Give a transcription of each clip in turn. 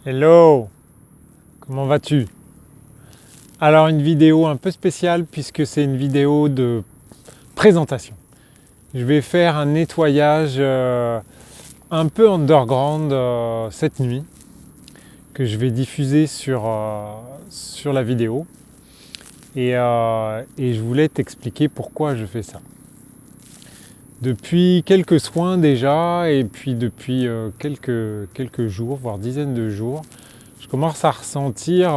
Hello, comment vas-tu? Alors une vidéo un peu spéciale puisque c'est une vidéo de présentation. Je vais faire un nettoyage un peu underground cette nuit que je vais diffuser sur la vidéo et je voulais t'expliquer pourquoi je fais ça. Depuis quelques soins déjà et puis depuis quelques jours, voire dizaines de jours, je commence à ressentir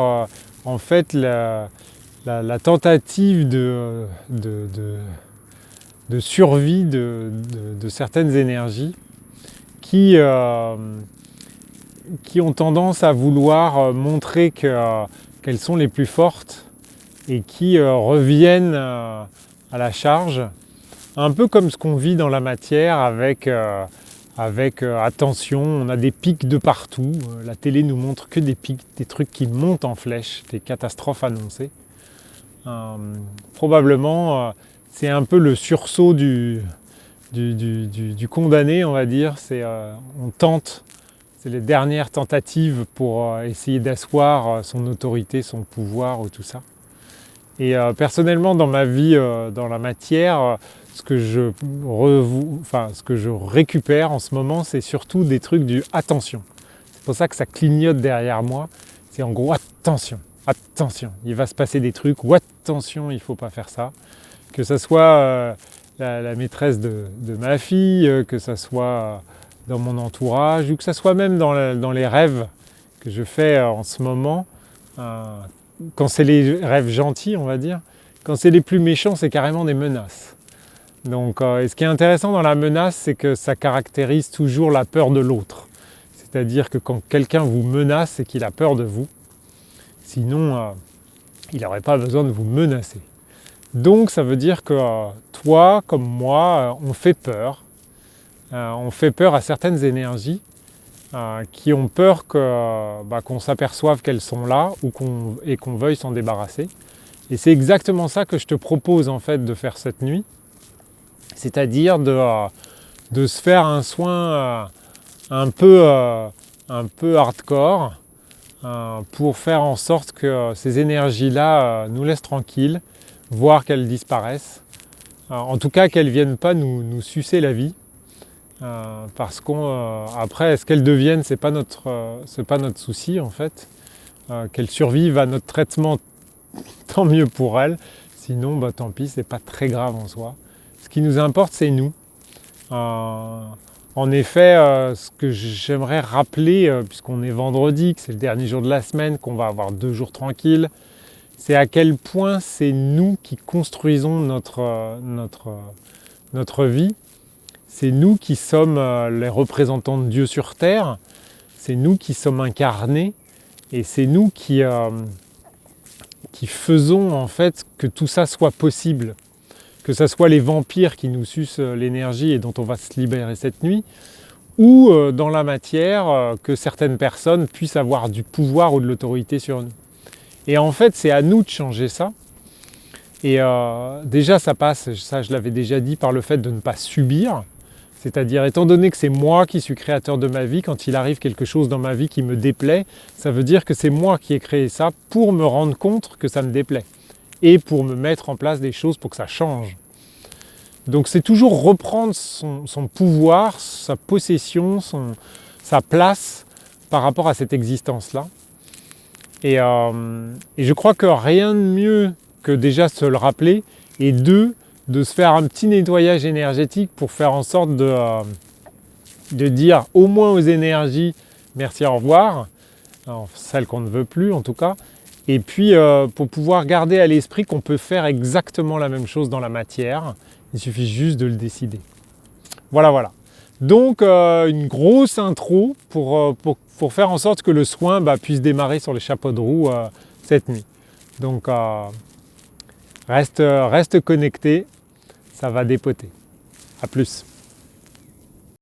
en fait la tentative de survie de certaines énergies qui ont tendance à vouloir montrer qu'elles sont les plus fortes et qui reviennent à la charge, un peu comme ce qu'on vit dans la matière avec attention, on a des pics de partout. La télé nous montre que des pics, des trucs qui montent en flèche, des catastrophes annoncées. Probablement, c'est un peu le sursaut du condamné, on va dire. On tente, c'est les dernières tentatives pour essayer d'asseoir son autorité, son pouvoir ou tout ça. Et personnellement, dans ma vie, dans la matière, ce que je récupère en ce moment, c'est surtout des trucs du attention. C'est pour ça que ça clignote derrière moi. C'est en gros attention, attention, il va se passer des trucs, ou attention, il ne faut pas faire ça. Que ce soit la maîtresse de ma fille, que ce soit dans mon entourage, ou que ce soit même dans les rêves que je fais en ce moment. Quand c'est les rêves gentils, on va dire, quand c'est les plus méchants, c'est carrément des menaces. Donc, et ce qui est intéressant dans la menace, c'est que ça caractérise toujours la peur de l'autre. C'est-à-dire que quand quelqu'un vous menace, c'est qu'il a peur de vous. Sinon, il n'aurait pas besoin de vous menacer. Donc, ça veut dire que toi, comme moi, on fait peur. On fait peur à certaines énergies qui ont peur qu'on s'aperçoive qu'elles sont là et qu'on veuille s'en débarrasser. Et c'est exactement ça que je te propose en fait de faire cette nuit. C'est-à-dire de se faire un soin un peu hardcore pour faire en sorte que ces énergies-là nous laissent tranquilles, voire qu'elles disparaissent. En tout cas, qu'elles ne viennent pas nous sucer la vie. Parce qu'après, ce qu'elles deviennent, c'est pas notre souci en fait. Qu'elles survivent à notre traitement, tant mieux pour elles. Sinon, tant pis, c'est pas très grave en soi. Ce qui nous importe, c'est nous. En effet, ce que j'aimerais rappeler, puisqu'on est vendredi, que c'est le dernier jour de la semaine, qu'on va avoir 2 jours tranquilles, c'est à quel point c'est nous qui construisons notre vie. C'est nous qui sommes les représentants de Dieu sur terre. C'est nous qui sommes incarnés. Et c'est nous qui faisons en fait que tout ça soit possible. Que ce soit les vampires qui nous sucent l'énergie et dont on va se libérer cette nuit, ou dans la matière, que certaines personnes puissent avoir du pouvoir ou de l'autorité sur nous. Et en fait, c'est à nous de changer ça. Et déjà, ça passe, ça je l'avais déjà dit, par le fait de ne pas subir. C'est-à-dire, étant donné que c'est moi qui suis créateur de ma vie, quand il arrive quelque chose dans ma vie qui me déplaît, ça veut dire que c'est moi qui ai créé ça pour me rendre compte que ça me déplaît. Et pour me mettre en place des choses pour que ça change. Donc c'est toujours reprendre son pouvoir, sa possession, sa place par rapport à cette existence-là. Et je crois que rien de mieux que déjà se le rappeler, et de se faire un petit nettoyage énergétique pour faire en sorte de dire au moins aux énergies merci, au revoir, alors, celles qu'on ne veut plus en tout cas, et puis pour pouvoir garder à l'esprit qu'on peut faire exactement la même chose dans la matière, il suffit juste de le décider. Voilà. Donc une grosse intro pour faire en sorte que le soin puisse démarrer sur les chapeaux de roue cette nuit. Donc reste connecté, ça va dépoter. À plus.